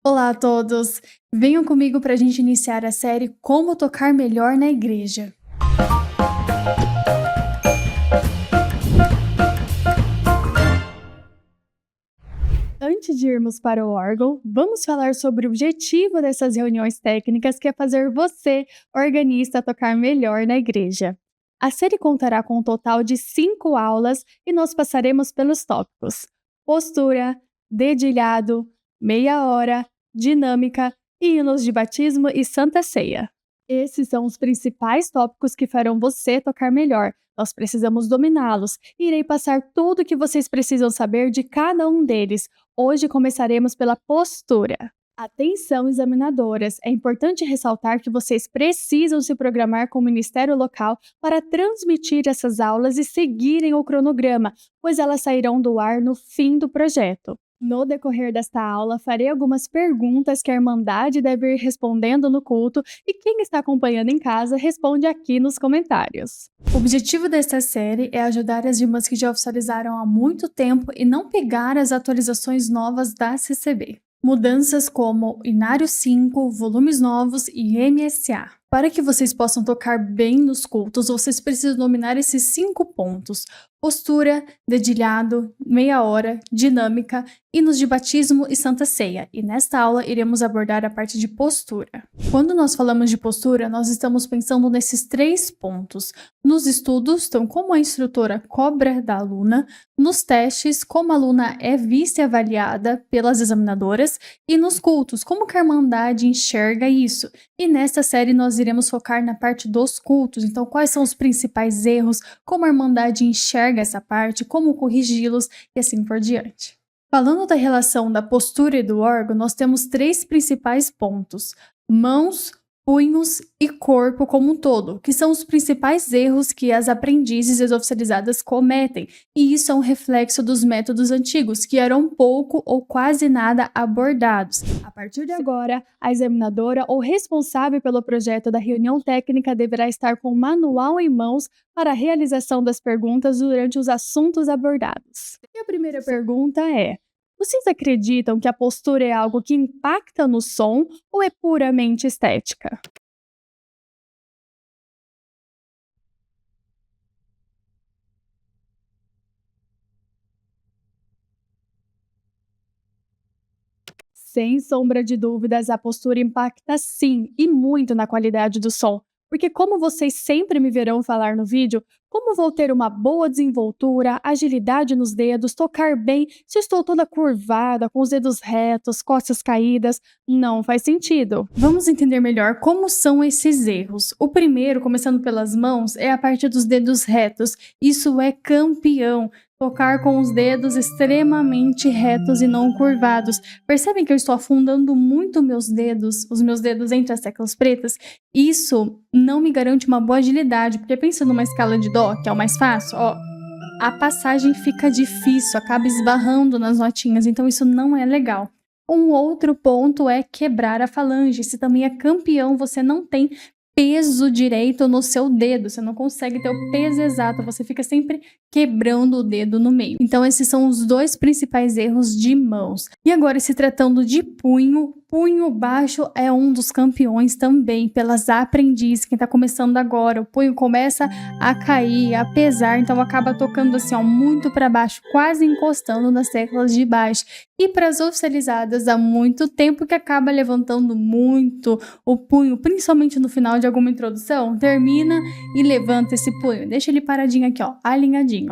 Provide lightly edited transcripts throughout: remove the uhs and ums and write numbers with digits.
Olá a todos! Venham comigo para a gente iniciar a série Como Tocar Melhor na Igreja. Antes de irmos para o órgão, vamos falar sobre o objetivo dessas reuniões técnicas, que é fazer você, organista, tocar melhor na igreja. A série contará com um total de 5 aulas e nós passaremos pelos tópicos: postura, dedilhado, meia hora, dinâmica, hinos de batismo e santa ceia. Esses são os principais tópicos que farão você tocar melhor. Nós precisamos dominá-los. Irei passar tudo o que vocês precisam saber de cada um deles. Hoje começaremos pela postura. Atenção, examinadoras! É importante ressaltar que vocês precisam se programar com o Ministério Local para transmitir essas aulas e seguirem o cronograma, pois elas sairão do ar no fim do projeto. No decorrer desta aula, farei algumas perguntas que a Irmandade deve ir respondendo no culto e quem está acompanhando em casa responde aqui nos comentários. O objetivo desta série é ajudar as irmãs que já oficializaram há muito tempo e não pegar as atualizações novas da CCB. Mudanças como Inário 5, volumes novos e MSA. Para que vocês possam tocar bem nos cultos, vocês precisam dominar esses 5 pontos: postura, dedilhado, meia hora, dinâmica, hinos de batismo e santa ceia. E nesta aula iremos abordar a parte de postura. Quando nós falamos de postura, nós estamos pensando nesses 3 pontos. Nos estudos, então, como a instrutora cobra da aluna; nos testes, como a aluna é vista e avaliada pelas examinadoras; e nos cultos, como que a Irmandade enxerga isso. E nesta série nós iremos focar na parte dos cultos. Então, quais são os principais erros, como a Irmandade enxerga essa parte, como corrigi-los e assim por diante. Falando da relação da postura e do órgão, nós temos 3 principais pontos: mãos, punhos e corpo como um todo, que são os principais erros que as aprendizes e as oficializadas cometem, e isso é um reflexo dos métodos antigos, que eram pouco ou quase nada abordados. A partir de agora, a examinadora ou responsável pelo projeto da reunião técnica deverá estar com o manual em mãos para a realização das perguntas durante os assuntos abordados. E a primeira pergunta é: vocês acreditam que a postura é algo que impacta no som ou é puramente estética? Sem sombra de dúvidas, a postura impacta sim, e muito na qualidade do som. Porque, como vocês sempre me verão falar no vídeo, como vou ter uma boa desenvoltura, agilidade nos dedos, tocar bem se estou toda curvada, com os dedos retos, costas caídas? Não faz sentido. Vamos entender melhor como são esses erros. O primeiro, começando pelas mãos, é a parte dos dedos retos. Isso é campeão. Tocar com os dedos extremamente retos e não curvados. Percebem que eu estou afundando muito os meus dedos entre as teclas pretas? Isso não me garante uma boa agilidade, porque pensa numa escala de dó, que é o mais fácil, ó, a passagem fica difícil, acaba esbarrando nas notinhas, então isso não é legal. Um outro ponto é quebrar a falange. Se também é campeão, você não tem peso direito no seu dedo, você não consegue ter o peso exato, você fica sempre quebrando o dedo no meio. Então esses são os 2 principais erros de mãos. E agora, se tratando de punho, punho baixo é um dos campeões também, pelas aprendizes, quem tá começando agora, o punho começa a cair, a pesar, então acaba tocando assim, ó, muito para baixo, quase encostando nas teclas de baixo. E para as oficializadas, há muito tempo que acaba levantando muito o punho, principalmente no final de alguma introdução, termina e levanta esse punho, deixa ele paradinho aqui, ó, alinhadinho.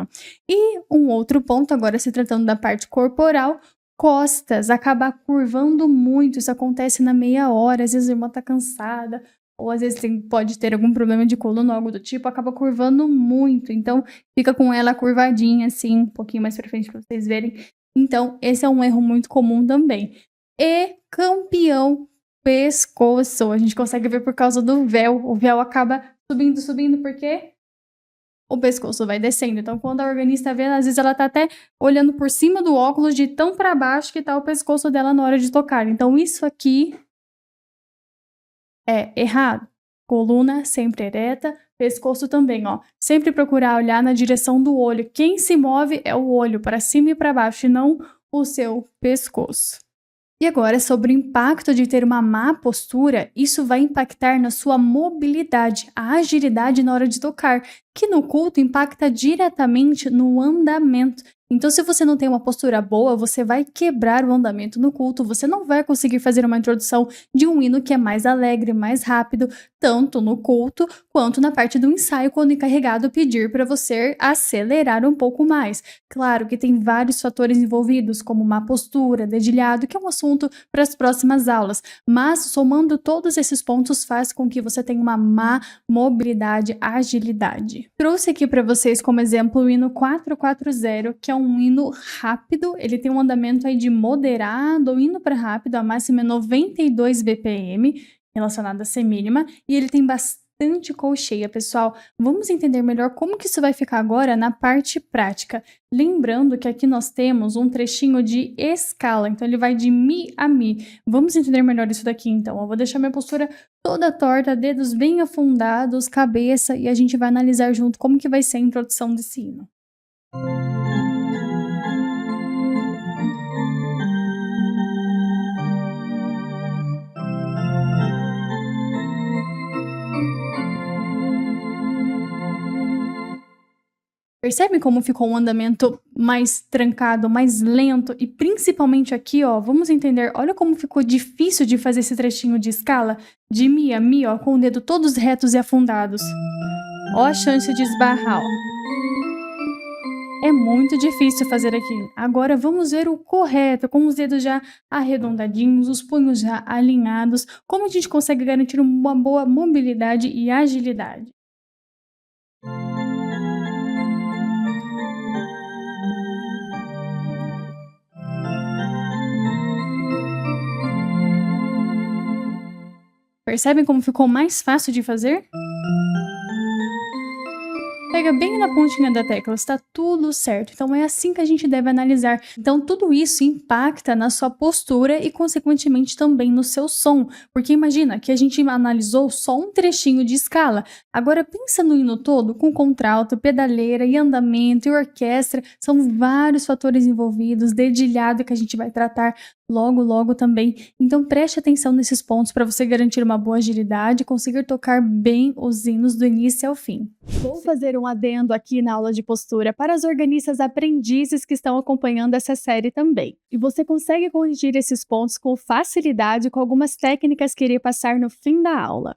E um outro ponto, agora se tratando da parte corporal, costas, acaba curvando muito. Isso acontece na meia hora, às vezes a irmã tá cansada, ou às vezes pode ter algum problema de coluna ou algo do tipo, acaba curvando muito, então fica com ela curvadinha assim, um pouquinho mais pra frente pra vocês verem. Então esse é um erro muito comum também. E campeão, pescoço, a gente consegue ver por causa do véu, o véu acaba subindo, porque o pescoço vai descendo. Então, quando a organista vê, às vezes ela tá até olhando por cima do óculos de tão para baixo que tá o pescoço dela na hora de tocar. Então, isso aqui é errado. Coluna sempre ereta, pescoço também, ó. Sempre procurar olhar na direção do olho. Quem se move é o olho, para cima e para baixo, e não o seu pescoço. E agora, sobre o impacto de ter uma má postura, isso vai impactar na sua mobilidade, a agilidade na hora de tocar, que no culto impacta diretamente no andamento. Então, se você não tem uma postura boa, você vai quebrar o andamento no culto, você não vai conseguir fazer uma introdução de um hino que é mais alegre, mais rápido, tanto no culto quanto na parte do ensaio, quando o encarregado pedir para você acelerar um pouco mais. Claro que tem vários fatores envolvidos, como má postura, dedilhado, que é um assunto para as próximas aulas, mas somando todos esses pontos faz com que você tenha uma má mobilidade, agilidade. Trouxe aqui para vocês como exemplo o hino 440, que é um hino rápido, ele tem um andamento aí de moderado ou indo para rápido, a máxima é 92 BPM, relacionado a semínima, e ele tem bastante colcheia, pessoal. Vamos entender melhor como que isso vai ficar agora na parte prática. Lembrando que aqui nós temos um trechinho de escala, então ele vai de Mi a Mi. Vamos entender melhor isso daqui então. Eu vou deixar minha postura toda torta, dedos bem afundados, cabeça, e a gente vai analisar junto como que vai ser a introdução desse hino. Percebe como ficou um andamento mais trancado, mais lento e principalmente aqui, ó, vamos entender, olha como ficou difícil de fazer esse trechinho de escala de Mi a Mi, ó, com o dedo todos retos e afundados. Ó a chance de esbarrar, ó. É muito difícil fazer aquilo. Agora vamos ver o correto, com os dedos já arredondadinhos, os punhos já alinhados, como a gente consegue garantir uma boa mobilidade e agilidade. Percebem como ficou mais fácil de fazer? Pega bem na pontinha da tecla, está tudo certo. Então é assim que a gente deve analisar. Então tudo isso impacta na sua postura e consequentemente também no seu som. Porque imagina que a gente analisou só um trechinho de escala. Agora pensa no hino todo com contralto, pedaleira e andamento e orquestra. São vários fatores envolvidos, dedilhado que a gente vai tratar logo também. Então preste atenção nesses pontos para você garantir uma boa agilidade e conseguir tocar bem os hinos do início ao fim. Vou fazer um adendo aqui na aula de postura para as organistas aprendizes que estão acompanhando essa série também. E você consegue corrigir esses pontos com facilidade com algumas técnicas que irei passar no fim da aula.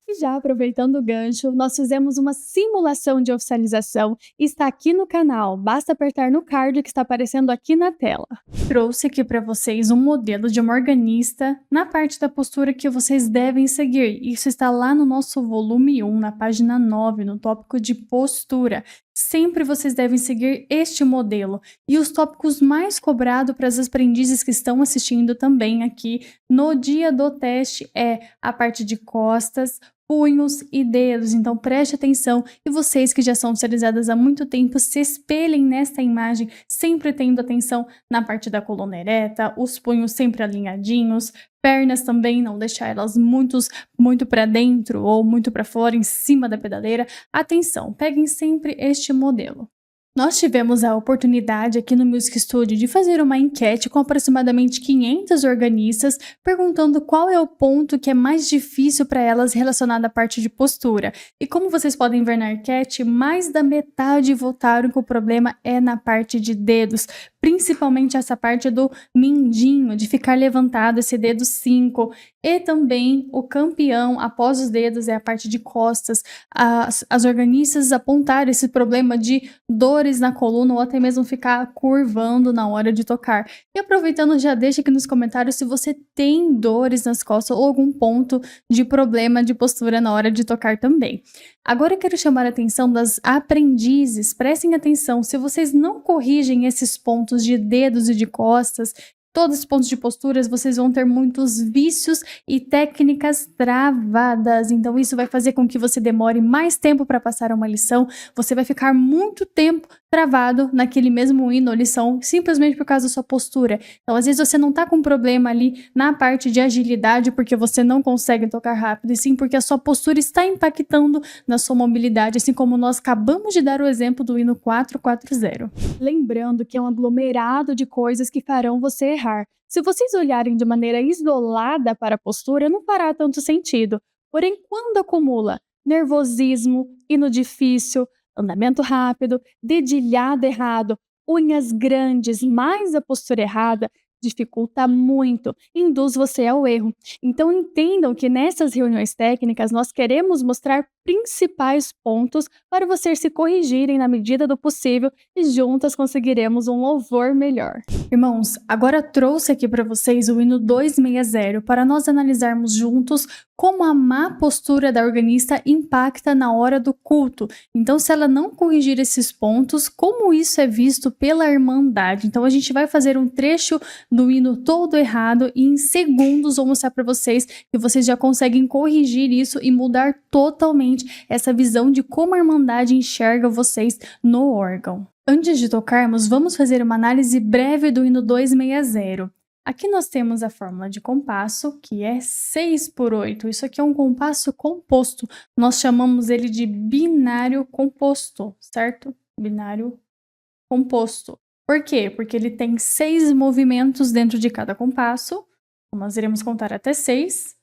E já aproveitando o gancho, nós fizemos uma simulação de oficialização e está aqui no canal, basta apertar no card que está aparecendo aqui na tela. Trouxe aqui para vocês um modelo de uma organista na parte da postura que vocês devem seguir. Isso está lá no nosso volume 1, na página 9, no tópico de postura. Sempre vocês devem seguir este modelo. E os tópicos mais cobrados para as aprendizes que estão assistindo também aqui no dia do teste é a parte de costas, punhos e dedos, então preste atenção e vocês que já são oficializadas há muito tempo se espelhem nesta imagem, sempre tendo atenção na parte da coluna ereta, os punhos sempre alinhadinhos, pernas também, não deixar elas muito para dentro ou muito para fora em cima da pedaleira. Atenção, peguem sempre este modelo. Nós tivemos a oportunidade aqui no Music Studio de fazer uma enquete com aproximadamente 500 organistas, perguntando qual é o ponto que é mais difícil para elas relacionado à parte de postura. E como vocês podem ver na enquete, mais da metade votaram que o problema é na parte de dedos, principalmente essa parte do mindinho, de ficar levantado, esse dedo 5. E também o campeão, após os dedos, é a parte de costas. As organistas apontaram esse problema de dores na coluna ou até mesmo ficar curvando na hora de tocar. E aproveitando, já deixa aqui nos comentários se você tem dores nas costas ou algum ponto de problema de postura na hora de tocar também. Agora eu quero chamar a atenção das aprendizes. Prestem atenção, se vocês não corrigem esses pontos de dedos e de costas, todos os pontos de posturas, vocês vão ter muitos vícios e técnicas travadas. Então isso vai fazer com que você demore mais tempo para passar uma lição, você vai ficar muito tempo travado naquele mesmo hino ou lição simplesmente por causa da sua postura. Então, às vezes você não tá com problema ali na parte de agilidade porque você não consegue tocar rápido, e sim porque a sua postura está impactando na sua mobilidade, assim como nós acabamos de dar o exemplo do hino 440. Lembrando que é um aglomerado de coisas que farão você errar. Se vocês olharem de maneira isolada para a postura, não fará tanto sentido. Porém, quando acumula nervosismo, hino difícil, andamento rápido, dedilhado errado, unhas grandes, mais a postura errada, dificulta muito, induz você ao erro. Então entendam que nessas reuniões técnicas nós queremos mostrar principais pontos para vocês se corrigirem na medida do possível e juntas conseguiremos um louvor melhor. Irmãos, agora trouxe aqui para vocês o hino 260 para nós analisarmos juntos como a má postura da organista impacta na hora do culto. Então, se ela não corrigir esses pontos, como isso é visto pela Irmandade? Então, a gente vai fazer um trecho do hino todo errado e em segundos vou mostrar para vocês que vocês já conseguem corrigir isso e mudar totalmente essa visão de como a Irmandade enxerga vocês no órgão. Antes de tocarmos, vamos fazer uma análise breve do hino 260. Aqui nós temos a fórmula de compasso, que é 6/8. Isso aqui é um compasso composto. Nós chamamos ele de binário composto, certo? Binário composto. Por quê? Porque ele tem 6 movimentos dentro de cada compasso. Nós iremos contar até 6.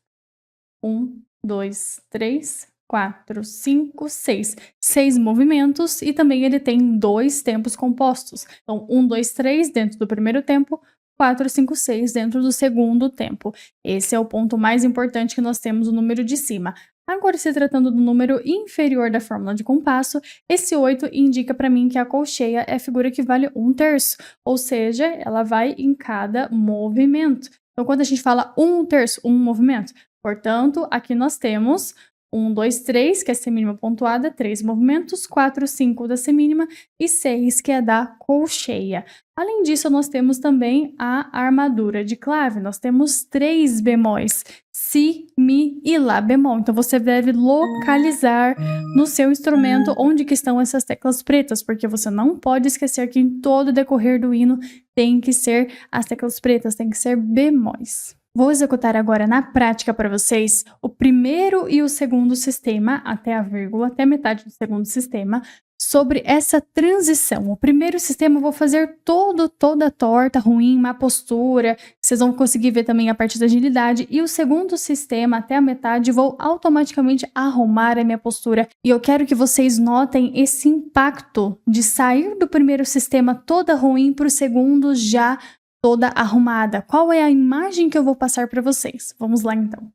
1, 2, 3, 4, 5, 6. 6 movimentos e também ele tem 2 tempos compostos. Então, 1, 2, 3 dentro do primeiro tempo, 4, 5, 6 dentro do segundo tempo. Esse é o ponto mais importante que nós temos no número de cima. Agora, se tratando do número inferior da fórmula de compasso, esse 8 indica para mim que a colcheia é a figura que vale 1/3, ou seja, ela vai em cada movimento. Então, quando a gente fala 1/3, um movimento, portanto, aqui nós temos 1, 2, 3, que é a semínima pontuada, 3 movimentos, 4, 5 da semínima e 6, que é da colcheia. Além disso, nós temos também a armadura de clave. Nós temos 3 bemóis, si, mi e lá bemol. Então, você deve localizar no seu instrumento onde que estão essas teclas pretas, porque você não pode esquecer que em todo o decorrer do hino tem que ser as teclas pretas, tem que ser bemóis. Vou executar agora na prática para vocês o primeiro e o segundo sistema, até a vírgula, até metade do segundo sistema, sobre essa transição. O primeiro sistema eu vou fazer toda torta, ruim, má postura, vocês vão conseguir ver também a parte da agilidade. E o segundo sistema, até a metade, vou automaticamente arrumar a minha postura. E eu quero que vocês notem esse impacto de sair do primeiro sistema toda ruim para o segundo já toda arrumada. Qual é a imagem que eu vou passar para vocês? Vamos lá então.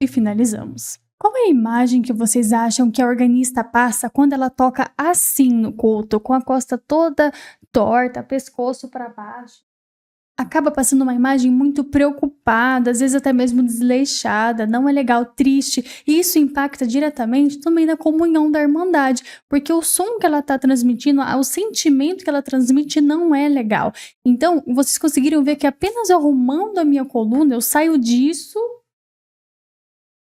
E finalizamos. Qual é a imagem que vocês acham que a organista passa quando ela toca assim no culto, com a costa toda torta, pescoço para baixo? Acaba passando uma imagem muito preocupada, às vezes até mesmo desleixada, não é legal, triste. E isso impacta diretamente também na comunhão da Irmandade, porque o som que ela está transmitindo, o sentimento que ela transmite não é legal. Então, vocês conseguiram ver que apenas arrumando a minha coluna, eu saio disso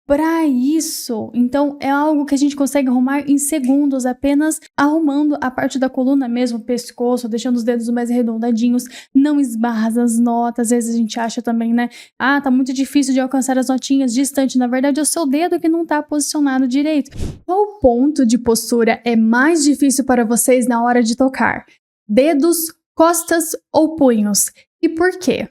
para isso. Então, é algo que a gente consegue arrumar em segundos, apenas arrumando a parte da coluna mesmo, pescoço, deixando os dedos mais arredondadinhos, não esbarra as notas. Às vezes a gente acha também, né? Ah, tá muito difícil de alcançar as notinhas distante. Na verdade, é o seu dedo que não tá posicionado direito. Qual ponto de postura é mais difícil para vocês na hora de tocar? Dedos, costas ou punhos? E por quê?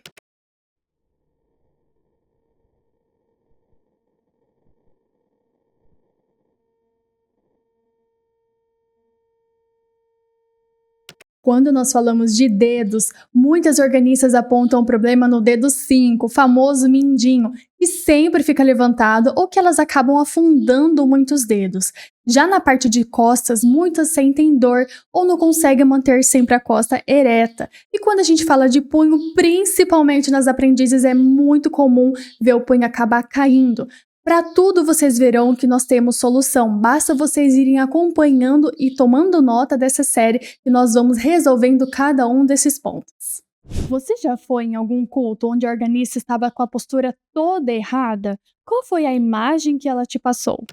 Quando nós falamos de dedos, muitas organistas apontam o problema no dedo 5, o famoso mindinho, que sempre fica levantado ou que elas acabam afundando muitos dedos. Já na parte de costas, muitas sentem dor ou não conseguem manter sempre a costa ereta. E quando a gente fala de punho, principalmente nas aprendizes, é muito comum ver o punho acabar caindo. Para tudo vocês verão que nós temos solução, basta vocês irem acompanhando e tomando nota dessa série que nós vamos resolvendo cada um desses pontos. Você já foi em algum culto onde a organista estava com a postura toda errada? Qual foi a imagem que ela te passou?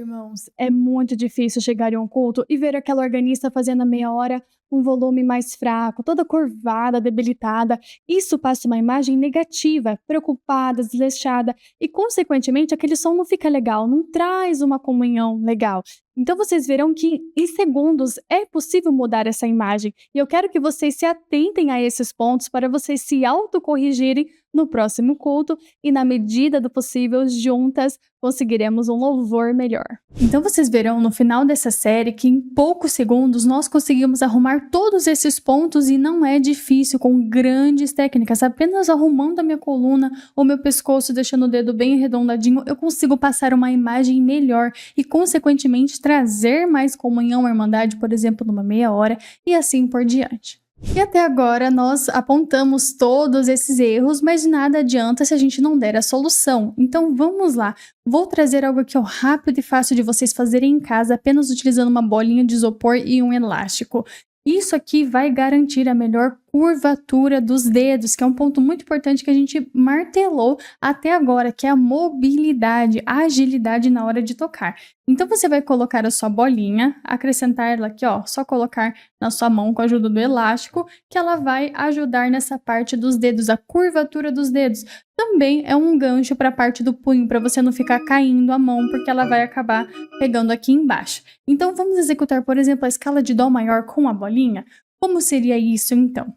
Irmãos, é muito difícil chegar em um culto e ver aquela organista fazendo a meia hora um volume mais fraco, toda curvada, debilitada. Isso passa uma imagem negativa, preocupada, desleixada e, consequentemente, aquele som não fica legal, não traz uma comunhão legal. Então, vocês verão que em segundos é possível mudar essa imagem. E eu quero que vocês se atentem a esses pontos para vocês se autocorrigirem no próximo culto e, na medida do possível, juntas conseguiremos um louvor melhor. Então vocês verão no final dessa série que em poucos segundos nós conseguimos arrumar todos esses pontos e não é difícil com grandes técnicas. Apenas arrumando a minha coluna ou meu pescoço, deixando o dedo bem arredondadinho, eu consigo passar uma imagem melhor e consequentemente trazer mais comunhão à irmandade, por exemplo, numa meia hora e assim por diante. E até agora nós apontamos todos esses erros, mas nada adianta se a gente não der a solução. Então vamos lá, vou trazer algo aqui rápido e fácil de vocês fazerem em casa, apenas utilizando uma bolinha de isopor e um elástico. Isso aqui vai garantir a melhor curvatura dos dedos, que é um ponto muito importante que a gente martelou até agora, que é a mobilidade, a agilidade na hora de tocar. Então você vai colocar a sua bolinha, acrescentar ela aqui, ó, só colocar na sua mão com a ajuda do elástico, que ela vai ajudar nessa parte dos dedos, a curvatura dos dedos. Também é um gancho para a parte do punho, para você não ficar caindo a mão, porque ela vai acabar pegando aqui embaixo. Então vamos executar, por exemplo, a escala de dó maior com a bolinha? Como seria isso então?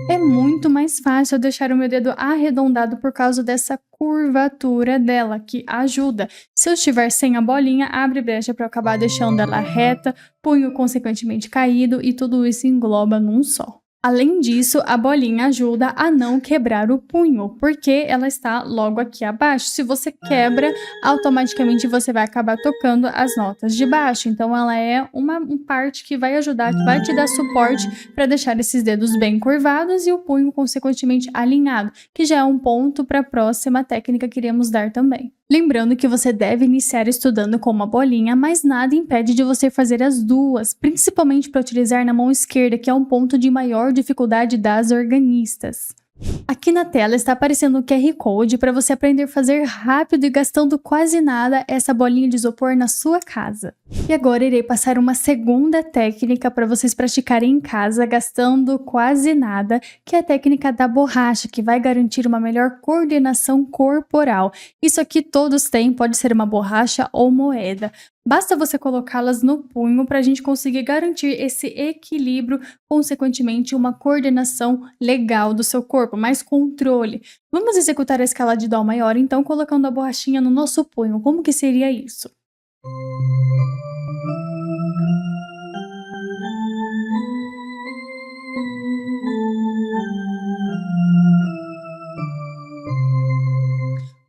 É muito mais fácil eu deixar o meu dedo arredondado por causa dessa curvatura dela, que ajuda. Se eu estiver sem a bolinha, abre brecha para eu acabar deixando ela reta, punho consequentemente caído e tudo isso engloba num só. Além disso, a bolinha ajuda a não quebrar o punho, porque ela está logo aqui abaixo. Se você quebra, automaticamente você vai acabar tocando as notas de baixo. Então, ela é uma parte que vai ajudar, que vai te dar suporte para deixar esses dedos bem curvados e o punho, consequentemente, alinhado, que já é um ponto para a próxima técnica que iremos dar também. Lembrando que você deve iniciar estudando com uma bolinha, mas nada impede de você fazer as duas, principalmente para utilizar na mão esquerda, que é um ponto de maior dificuldade das organistas. Aqui na tela está aparecendo o QR Code para você aprender a fazer rápido e gastando quase nada essa bolinha de isopor na sua casa. E agora irei passar uma segunda técnica para vocês praticarem em casa gastando quase nada, que é a técnica da borracha, que vai garantir uma melhor coordenação corporal. Isso aqui todos têm, pode ser uma borracha ou moeda. Basta você colocá-las no punho para a gente conseguir garantir esse equilíbrio, consequentemente uma coordenação legal do seu corpo, mais controle. Vamos executar a escala de dó maior, então colocando a borrachinha no nosso punho. Como que seria isso?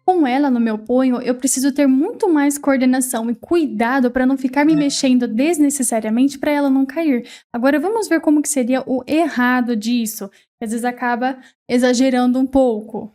Com ela no meu punho, eu preciso ter muito mais coordenação e cuidado para não ficar me mexendo desnecessariamente para ela não cair. Agora vamos ver como que seria o errado disso, que às vezes acaba exagerando um pouco.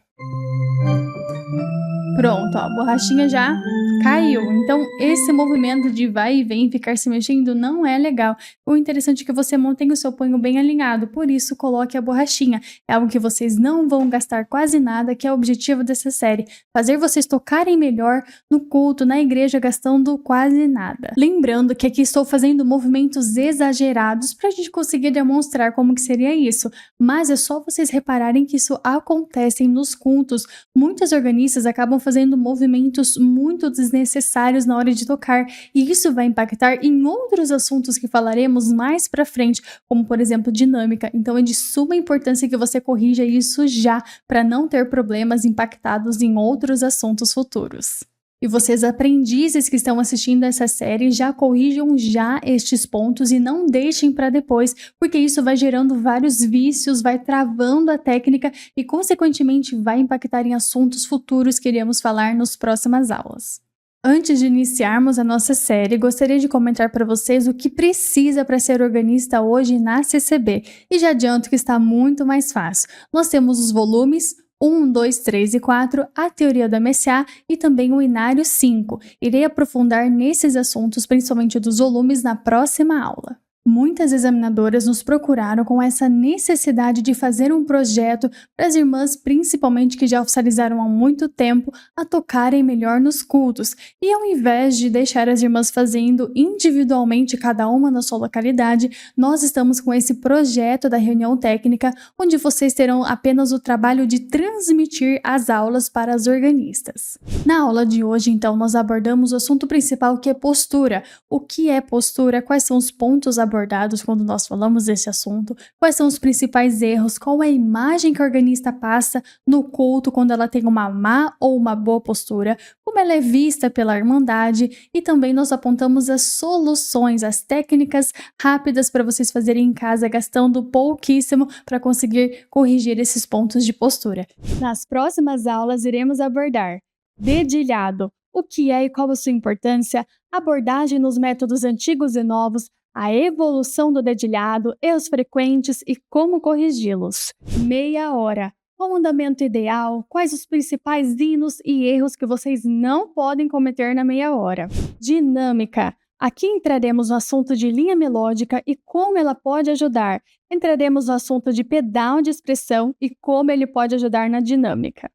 Pronto, ó, a borrachinha já caiu. Então, esse movimento de vai e vem, ficar se mexendo, não é legal. O interessante é que você mantenha o seu punho bem alinhado, por isso coloque a borrachinha. É algo que vocês não vão gastar quase nada, que é o objetivo dessa série. Fazer vocês tocarem melhor no culto, na igreja, gastando quase nada. Lembrando que aqui estou fazendo movimentos exagerados para a gente conseguir demonstrar como que seria isso. Mas é só vocês repararem que isso acontece nos cultos. Muitas organistas acabam fazendo fazendo movimentos muito desnecessários na hora de tocar, e isso vai impactar em outros assuntos que falaremos mais pra frente, como por exemplo dinâmica. Então é de suma importância que você corrija isso já, para não ter problemas impactados em outros assuntos futuros. E vocês aprendizes que estão assistindo essa série já corrijam já estes pontos e não deixem para depois, porque isso vai gerando vários vícios, vai travando a técnica e consequentemente vai impactar em assuntos futuros que iremos falar nas próximas aulas. Antes de iniciarmos a nossa série, gostaria de comentar para vocês o que precisa para ser organista hoje na CCB. E já adianto que está muito mais fácil. Nós temos os volumes 1, 2, 3 e 4, a teoria do MSA e também o Inário 5. Irei aprofundar nesses assuntos, principalmente dos volumes, na próxima aula. Muitas examinadoras nos procuraram com essa necessidade de fazer um projeto para as irmãs, principalmente que já oficializaram há muito tempo, a tocarem melhor nos cultos. E ao invés de deixar as irmãs fazendo individualmente cada uma na sua localidade, nós estamos com esse projeto da reunião técnica, onde vocês terão apenas o trabalho de transmitir as aulas para as organistas. Na aula de hoje, então, nós abordamos o assunto principal, que é postura. O que é postura? Quais são os pontos abordados quando nós falamos desse assunto, quais são os principais erros, qual é a imagem que a organista passa no culto quando ela tem uma má ou uma boa postura, como ela é vista pela Irmandade, e também nós apontamos as soluções, as técnicas rápidas para vocês fazerem em casa, gastando pouquíssimo para conseguir corrigir esses pontos de postura. Nas próximas aulas iremos abordar dedilhado, o que é e qual a sua importância, abordagem nos métodos antigos e novos, a evolução do dedilhado e os frequentes e como corrigi-los. Meia hora. Qual o andamento ideal? Quais os principais hinos e erros que vocês não podem cometer na meia hora? Dinâmica. Aqui entraremos no assunto de linha melódica e como ela pode ajudar. Entraremos no assunto de pedal de expressão e como ele pode ajudar na dinâmica.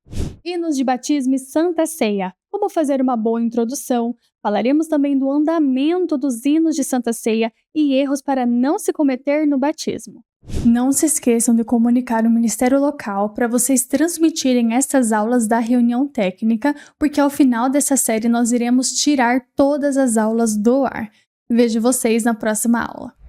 Hinos de batismo e Santa Ceia. Como fazer uma boa introdução. Falaremos também do andamento dos hinos de Santa Ceia e erros para não se cometer no batismo. Não se esqueçam de comunicar o Ministério Local para vocês transmitirem essas aulas da reunião técnica, porque ao final dessa série nós iremos tirar todas as aulas do ar. Vejo vocês na próxima aula.